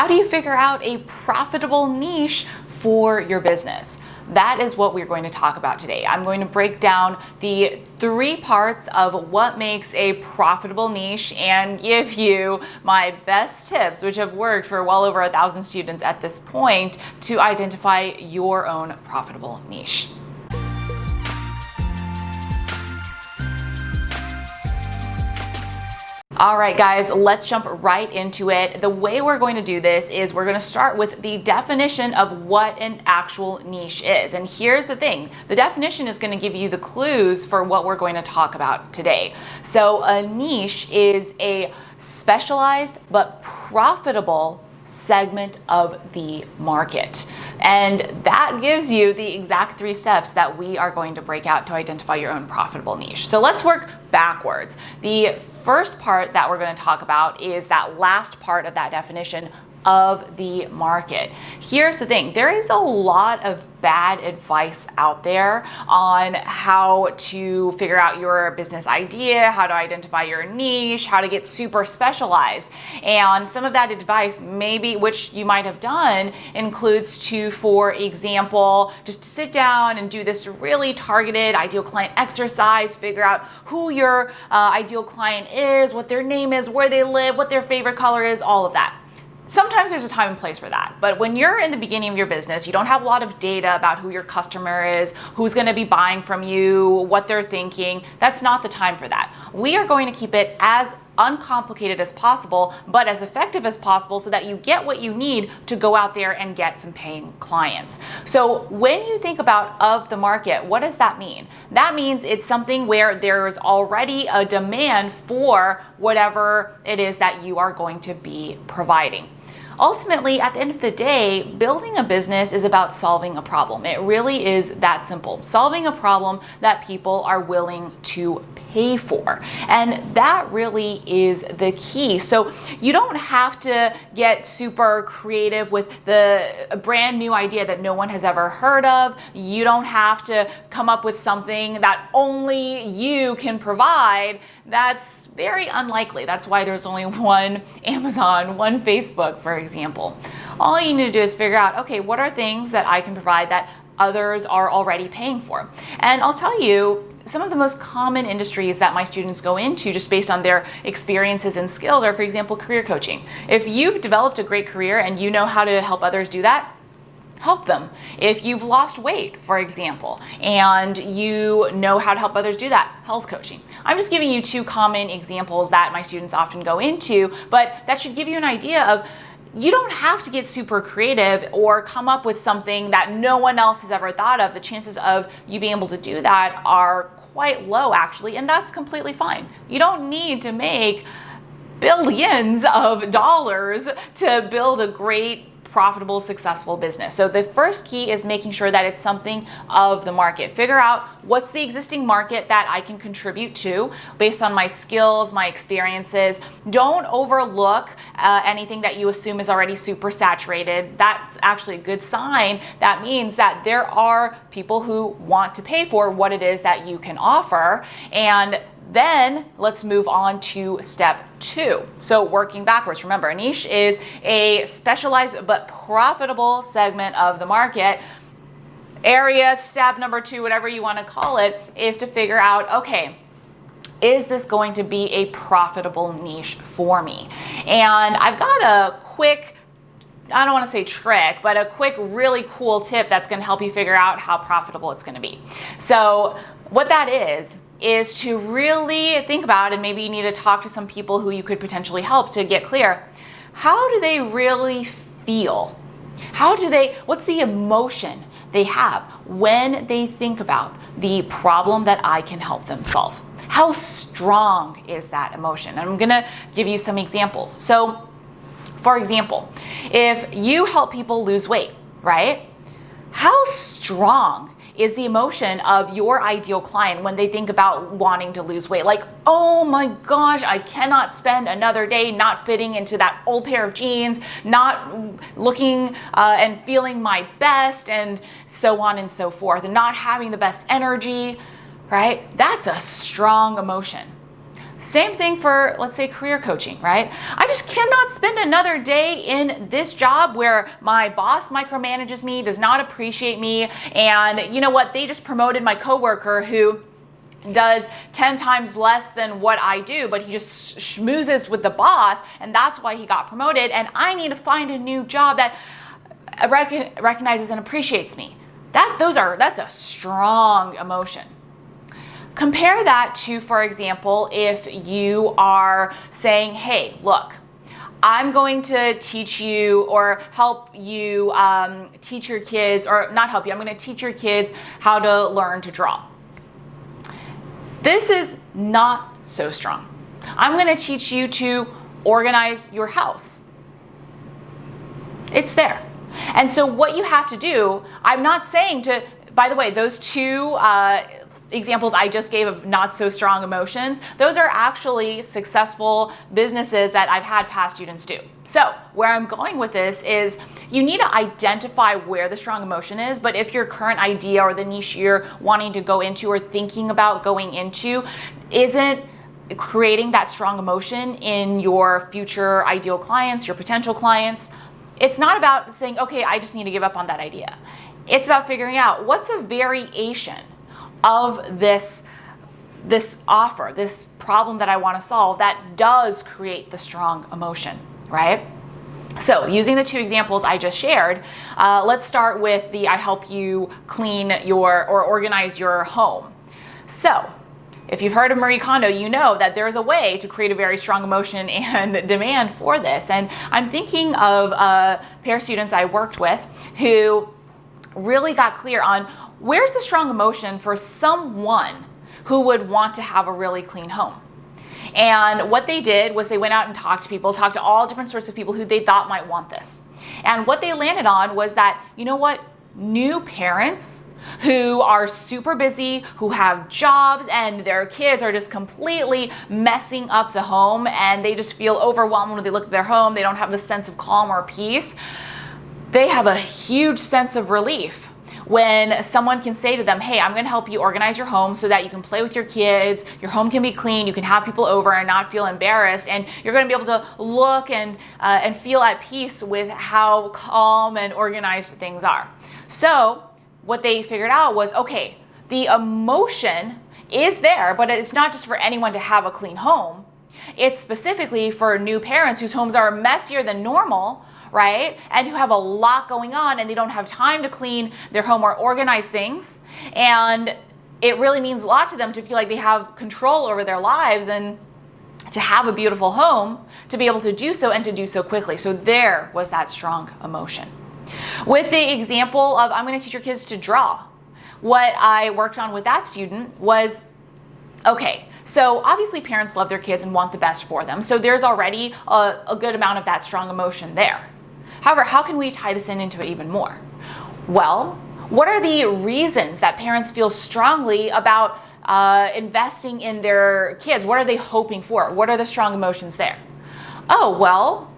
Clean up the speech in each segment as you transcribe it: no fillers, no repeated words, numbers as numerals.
How do you figure out a profitable niche for your business? That is what we're going to talk about today. I'm going to break down the 3 parts of what makes a profitable niche and give you my best tips, which have worked for well over 1,000 students at this point, to identify your own profitable niche. All right, guys, let's jump right into it. The way we're going to do this is we're going to start with the definition of what an actual niche is. And here's the thing. The definition is going to give you the clues for what we're going to talk about today. So a niche is a specialized but profitable segment of the market. And that gives you the exact 3 steps that we are going to break out to identify your own profitable niche. So let's work backwards. The first part that we're going to talk about is that last part of that definition of the market. Here's the thing. There is a lot of bad advice out there on how to figure out your business idea, how to identify your niche, how to get super specialized. And some of that advice, maybe, which you might have done, includes to, for example, just sit down and do this really targeted ideal client exercise, figure out who your ideal client is, what their name is, where they live, what their favorite color is, all of that. Sometimes there's a time and place for that, but when you're in the beginning of your business, you don't have a lot of data about who your customer is, who's going to be buying from you, what they're thinking. That's not the time for that. We are going to keep it as uncomplicated as possible, but as effective as possible so that you get what you need to go out there and get some paying clients. So when you think about of the market, what does that mean? That means it's something where there's already a demand for whatever it is that you are going to be providing. Ultimately, at the end of the day, building a business is about solving a problem. It really is that simple. Solving a problem that people are willing to pay for. And that really is the key. So you don't have to get super creative with a brand new idea that no one has ever heard of. You don't have to come up with something that only you can provide. That's very unlikely. That's why there's only one Amazon, one Facebook, for example. All you need to do is figure out, okay, what are things that I can provide that others are already paying for? And I'll tell you, some of the most common industries that my students go into just based on their experiences and skills are, for example, career coaching. If you've developed a great career and you know how to help others do that, help them. If you've lost weight, for example, and you know how to help others do that, health coaching. I'm just giving you 2 common examples that my students often go into, but that should give you an idea of you don't have to get super creative or come up with something that no one else has ever thought of. The chances of you being able to do that are quite low, actually, and that's completely fine. You don't need to make billions of dollars to build a great, profitable, successful business. So the first key is making sure that it's something of the market. Figure out what's the existing market that I can contribute to based on my skills, my experiences. Don't overlook anything that you assume is already super saturated. That's actually a good sign. That means that there are people who want to pay for what it is that you can offer. And then let's move on to step 2. So working backwards, remember, a niche is a specialized but profitable segment of the market. Area, step number 2, whatever you want to call it, is to figure out, okay, is this going to be a profitable niche for me? And I've got a quick, I don't want to say trick, but a quick, really cool tip that's going to help you figure out how profitable it's going to be. So what that is to really think about, and maybe you need to talk to some people who you could potentially help to get clear, how do they really feel? What's the emotion they have when they think about the problem that I can help them solve? How strong is that emotion? And I'm gonna give you some examples. So, for example, if you help people lose weight, right? How strong is the emotion of your ideal client when they think about wanting to lose weight? Like, oh my gosh, I cannot spend another day not fitting into that old pair of jeans, not looking and feeling my best, and so on and so forth, and not having the best energy, right? That's a strong emotion. Same thing for, let's say, career coaching, right? I just cannot spend another day in this job where my boss micromanages me, does not appreciate me, and you know what? They just promoted my coworker who does 10 times less than what I do, but he just schmoozes with the boss, and that's why he got promoted, and I need to find a new job that recognizes and appreciates me. That's a strong emotion. Compare that to, for example, if you are saying, hey, look, I'm going to teach you or help you teach your kids, or not help you, I'm going to teach your kids how to learn to draw. This is not so strong. I'm going to teach you to organize your house. It's there. And so what you have to do, I'm not saying to, by the way, those two examples I just gave of not so strong emotions, those are actually successful businesses that I've had past students do. So where I'm going with this is you need to identify where the strong emotion is, but if your current idea or the niche you're wanting to go into or thinking about going into isn't creating that strong emotion in your future ideal clients, your potential clients, it's not about saying, okay, I just need to give up on that idea. It's about figuring out what's a variation of this offer, this problem that I want to solve that does create the strong emotion, right? So using the two examples I just shared, let's start with the I help you clean your or organize your home. So if you've heard of Marie Kondo, you know that there is a way to create a very strong emotion and demand for this. And I'm thinking of a pair of students I worked with who really got clear on where's the strong emotion for someone who would want to have a really clean home. And what they did was they went out and talked to all different sorts of people who they thought might want this. And what they landed on was that, you know what, new parents who are super busy, who have jobs, and their kids are just completely messing up the home, and they just feel overwhelmed when they look at their home. They don't have the sense of calm or peace. They have a huge sense of relief when someone can say to them, hey, I'm going to help you organize your home so that you can play with your kids, your home can be clean, you can have people over and not feel embarrassed, and you're going to be able to look and feel at peace with how calm and organized things are. So what they figured out was, okay, the emotion is there, but it's not just for anyone to have a clean home. It's specifically for new parents whose homes are messier than normal, right? And who have a lot going on and they don't have time to clean their home or organize things. And it really means a lot to them to feel like they have control over their lives and to have a beautiful home, to be able to do so and to do so quickly. So there was that strong emotion. With the example of I'm going to teach your kids to draw, what I worked on with that student was, okay, so obviously parents love their kids and want the best for them. So there's already a good amount of that strong emotion there. However, how can we tie this into it even more? Well, what are the reasons that parents feel strongly about investing in their kids? What are they hoping for? What are the strong emotions there? Oh, well,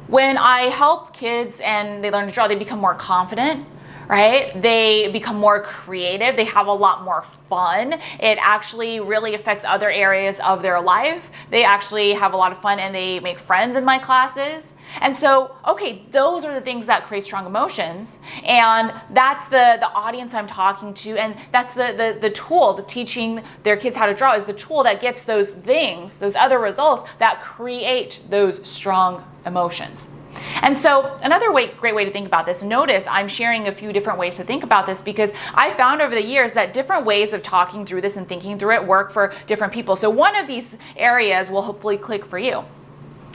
when I help kids and they learn to draw, they become more confident, right? They become more creative. They have a lot more fun. It actually really affects other areas of their life. They actually have a lot of fun and they make friends in my classes. And so, okay, those are the things that create strong emotions. And that's the audience I'm talking to. And that's the tool, the teaching their kids how to draw is the tool that gets those things, those other results that create those strong emotions. And so another great way to think about this, notice I'm sharing a few different ways to think about this because I found over the years that different ways of talking through this and thinking through it work for different people. So one of these areas will hopefully click for you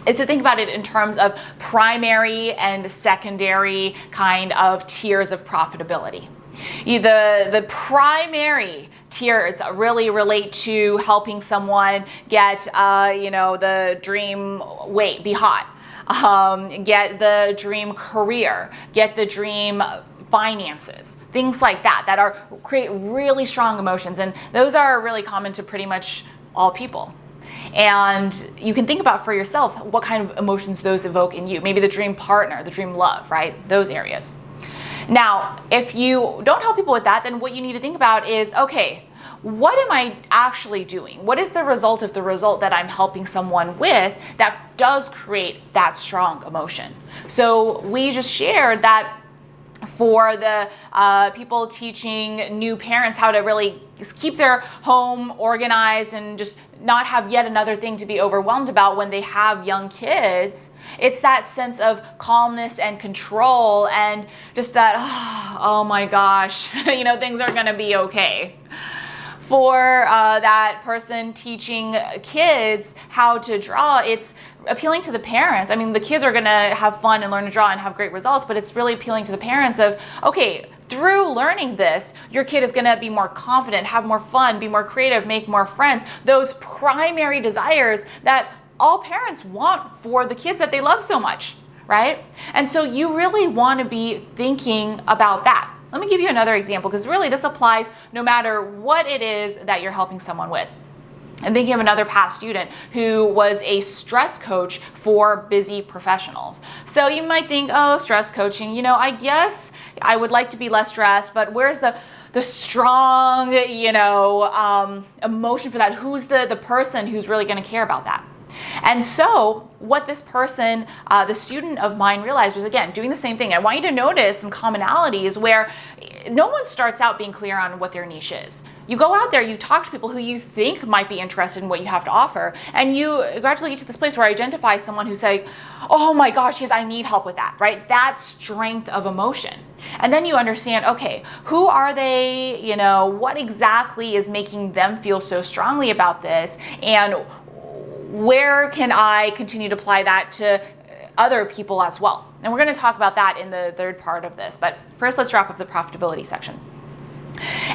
is to think about it in terms of primary and secondary kind of tiers of profitability. The primary tiers really relate to helping someone get, the dream weight, be hot. Get the dream career, get the dream finances, things like that create really strong emotions. And those are really common to pretty much all people. And you can think about for yourself what kind of emotions those evoke in you. Maybe the dream partner, the dream love, right? Those areas. Now, if you don't help people with that, then what you need to think about is, okay, what am I actually doing? What is the result of the result that I'm helping someone with that does create that strong emotion? So we just shared that for the people teaching new parents how to really keep their home organized and just not have yet another thing to be overwhelmed about when they have young kids, it's that sense of calmness and control and just that, oh my gosh, things are gonna be okay. For that person teaching kids how to draw, it's appealing to the parents. I mean, the kids are going to have fun and learn to draw and have great results, but it's really appealing to the parents of, okay, through learning this, your kid is going to be more confident, have more fun, be more creative, make more friends. Those primary desires that all parents want for the kids that they love so much, right? And so you really want to be thinking about that. Let me give you another example, because really this applies no matter what it is that you're helping someone with. I'm thinking of another past student who was a stress coach for busy professionals. So you might think, oh, stress coaching, I guess I would like to be less stressed, but where's the strong, emotion for that? Who's the person who's really going to care about that? And so what this person, the student of mine, realized was, again, doing the same thing. I want you to notice some commonalities where no one starts out being clear on what their niche is. You go out there, you talk to people who you think might be interested in what you have to offer, and you gradually get to this place where I identify someone who's saying, oh my gosh, yes, I need help with that, right? That strength of emotion. And then you understand, okay, who are they? What exactly is making them feel so strongly about this? And where can I continue to apply that to other people as well? And we're going to talk about that in the third part of this. But first, let's wrap up the profitability section.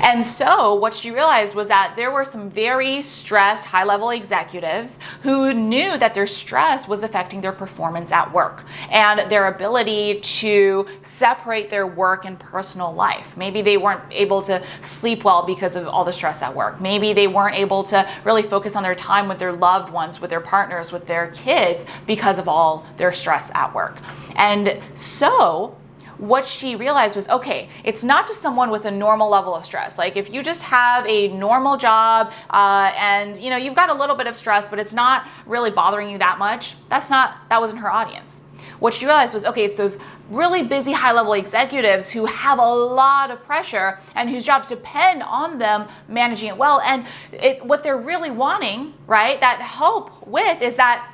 And so what she realized was that there were some very stressed high-level executives who knew that their stress was affecting their performance at work and their ability to separate their work and personal life. Maybe they weren't able to sleep well because of all the stress at work. Maybe they weren't able to really focus on their time with their loved ones, with their partners, with their kids because of all their stress at work. And so what she realized was, okay, it's not just someone with a normal level of stress. Like if you just have a normal job and you've got a little bit of stress, but it's not really bothering you that much, that wasn't her audience. What she realized was, okay, it's those really busy high-level executives who have a lot of pressure and whose jobs depend on them managing it well. And what they're really wanting, right, that help with is that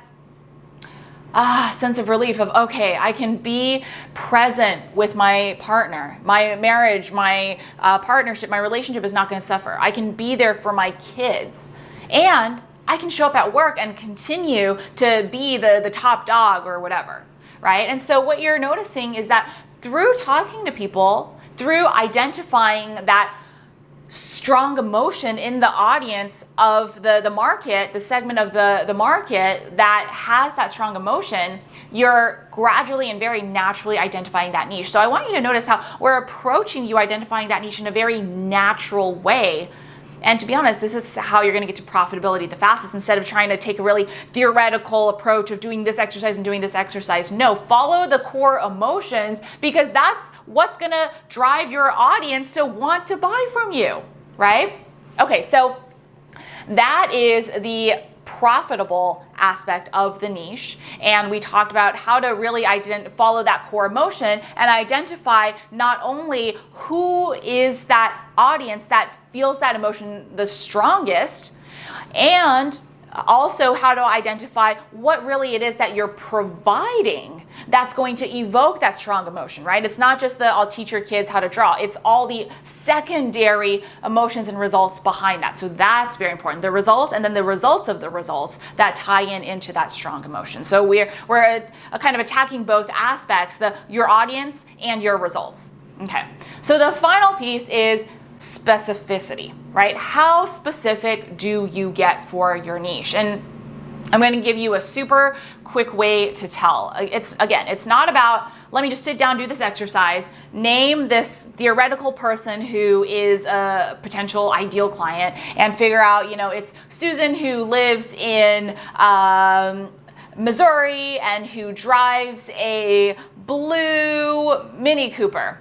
sense of relief of, okay, I can be present with my partner. My marriage, my partnership, my relationship is not going to suffer. I can be there for my kids. And I can show up at work and continue to be the top dog or whatever, right? And so what you're noticing is that through talking to people, through identifying that strong emotion in the audience of the market, the segment of the market that has that strong emotion, you're gradually and very naturally identifying that niche. So I want you to notice how we're approaching you identifying that niche in a very natural way. And to be honest, this is how you're going to get to profitability the fastest, instead of trying to take a really theoretical approach of doing this exercise and doing this exercise. No, follow the core emotions, because that's what's going to drive your audience to want to buy from you, right? Okay, so that is the profitable aspect of the niche, and we talked about how to really follow that core emotion and identify not only who is that audience that feels that emotion the strongest, and also how to identify what really it is that you're providing that's going to evoke that strong emotion, right? It's not just I'll teach your kids how to draw. It's all the secondary emotions and results behind that. So that's very important. The result, and then the results of the results that tie into that strong emotion. So we're kind of attacking both aspects, your audience and your results. Okay. So the final piece is specificity, right? How specific do you get for your niche? And I'm going to give you a super quick way to tell. It's not about, let me just sit down, do this exercise, name this theoretical person who is a potential ideal client, and figure out, it's Susan who lives in Missouri and who drives a blue Mini Cooper.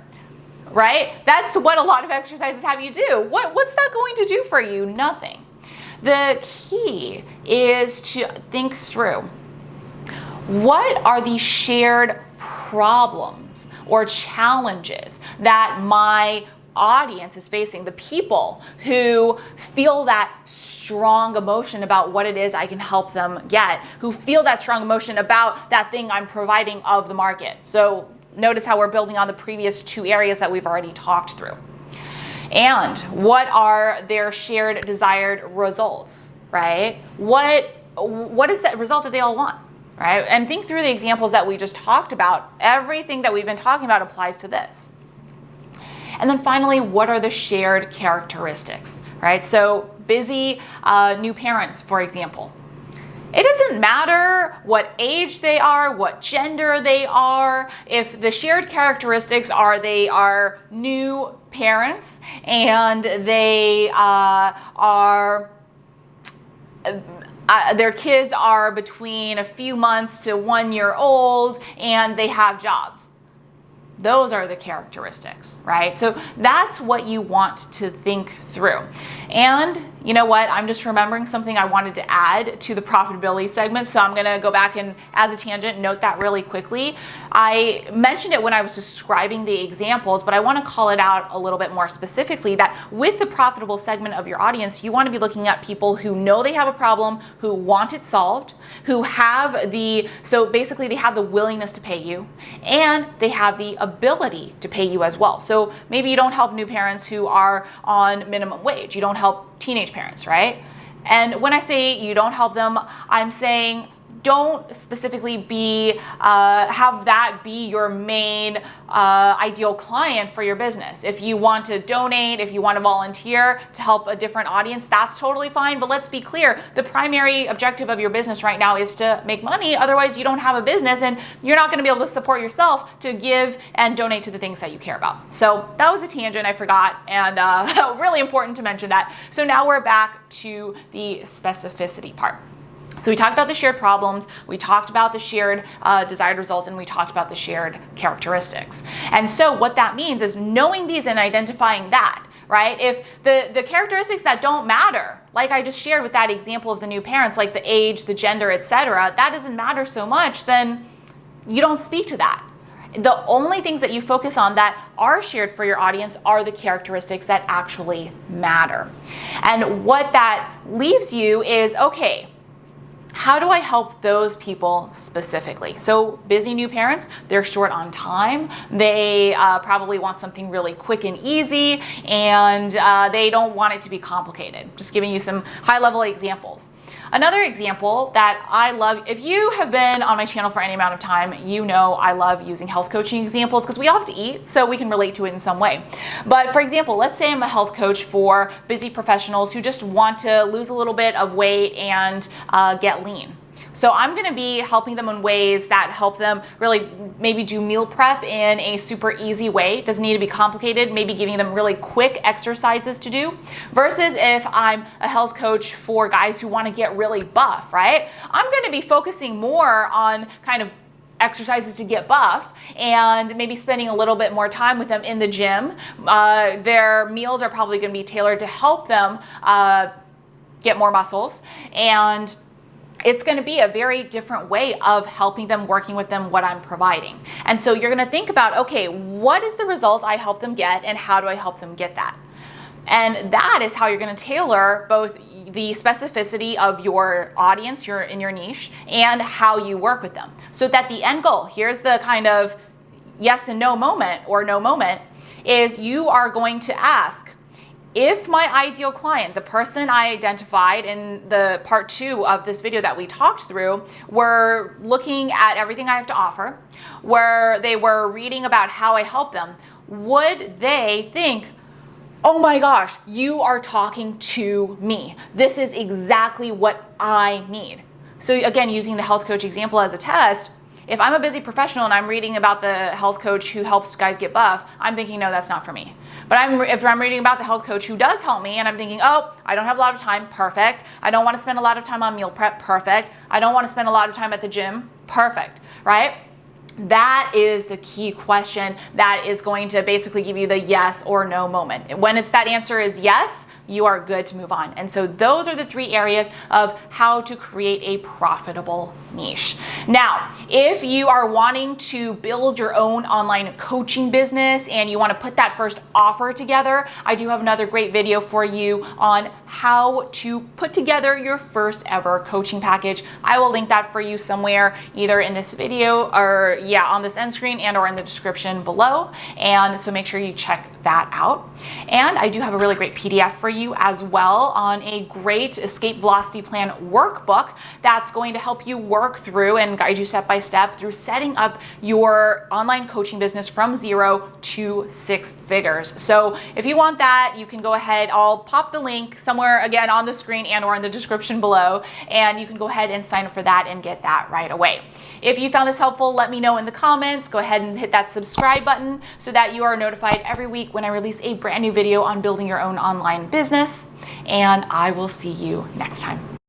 right? That's what a lot of exercises have you do. What's that going to do for you? Nothing. The key is to think through, what are the shared problems or challenges that my audience is facing, the people who feel that strong emotion about what it is I can help them get, who feel that strong emotion about that thing I'm providing of the market. So notice how we're building on the previous two areas that we've already talked through. And what are their shared desired results, right? What is that result that they all want, right? And think through the examples that we just talked about. Everything that we've been talking about applies to this. And then finally, what are the shared characteristics, right? So busy new parents, for example. It doesn't matter what age they are, what gender they are. If the shared characteristics are they are new parents and they their kids are between a few months to 1 year old and they have jobs. Those are the characteristics, right? So that's what you want to think through. And you know what? I'm just remembering something I wanted to add to the profitability segment. So I'm going to go back and, as a tangent, note that really quickly. I mentioned it when I was describing the examples, but I want to call it out a little bit more specifically that with the profitable segment of your audience, you want to be looking at people who know they have a problem, who want it solved, who have so basically they have the willingness to pay you, and they have the ability to pay you as well. So maybe you don't help new parents who are on minimum wage. You don't help teenage parents, right? And when I say you don't help them, I'm saying don't specifically have that be your main ideal client for your business. If you want to donate, if you want to volunteer to help a different audience, that's totally fine. But let's be clear, the primary objective of your business right now is to make money. Otherwise, you don't have a business and you're not going to be able to support yourself to give and donate to the things that you care about. So that was a tangent I forgot, and really important to mention that. So now we're back to the specificity part. So we talked about the shared problems, we talked about the shared desired results, and we talked about the shared characteristics. And so what that means is knowing these and identifying that, right? If the characteristics that don't matter, like I just shared with that example of the new parents, like the age, the gender, etc., that doesn't matter so much, then you don't speak to that. The only things that you focus on that are shared for your audience are the characteristics that actually matter. And what that leaves you is, okay, how do I help those people specifically? So busy new parents, they're short on time. They probably want something really quick and easy, and they don't want it to be complicated. Just giving you some high-level examples. Another example that I love, if you have been on my channel for any amount of time, you know I love using health coaching examples because we all have to eat, so we can relate to it in some way. But for example, let's say I'm a health coach for busy professionals who just want to lose a little bit of weight and get lean. So I'm going to be helping them in ways that help them really maybe do meal prep in a super easy way. It doesn't need to be complicated, maybe giving them really quick exercises to do, versus if I'm a health coach for guys who want to get really buff, right? I'm going to be focusing more on kind of exercises to get buff and maybe spending a little bit more time with them in the gym. Their meals are probably going to be tailored to help them get more muscles, and it's going to be a very different way of helping them, working with them, what I'm providing. And so you're going to think about, okay, what is the result I help them get and how do I help them get that? And that is how you're going to tailor both the specificity of your audience, in your niche, and how you work with them. So that the end goal, here's the kind of yes and no moment, or no moment, is you are going to ask, if my ideal client, the person I identified in the part 2 of this video that we talked through, were looking at everything I have to offer, where they were reading about how I help them, would they think, oh my gosh, you are talking to me. This is exactly what I need. So again, using the health coach example as a test, if I'm a busy professional and I'm reading about the health coach who helps guys get buff, I'm thinking, no, that's not for me. But if I'm reading about the health coach who does help me and I'm thinking, oh, I don't have a lot of time, perfect. I don't want to spend a lot of time on meal prep, perfect. I don't want to spend a lot of time at the gym, perfect, right? That is the key question that is going to basically give you the yes or no moment. When it's that answer is yes, you are good to move on. And so those are the 3 areas of how to create a profitable niche. Now, if you are wanting to build your own online coaching business and you want to put that first offer together, I do have another great video for you on how to put together your first ever coaching package. I will link that for you somewhere, either in this video or on this end screen and or in the description below. And so make sure you check that out. And I do have a really great PDF for you as well on a great Escape Velocity Plan workbook that's going to help you work through and guide you step by step through setting up your online coaching business from 0 to 6 figures. So if you want that, you can go ahead. I'll pop the link somewhere again on the screen and or in the description below, and you can go ahead and sign up for that and get that right away. If you found this helpful, let me know in the comments. Go ahead and hit that subscribe button so that you are notified every week when I release a brand new video on building your own online business. And I will see you next time.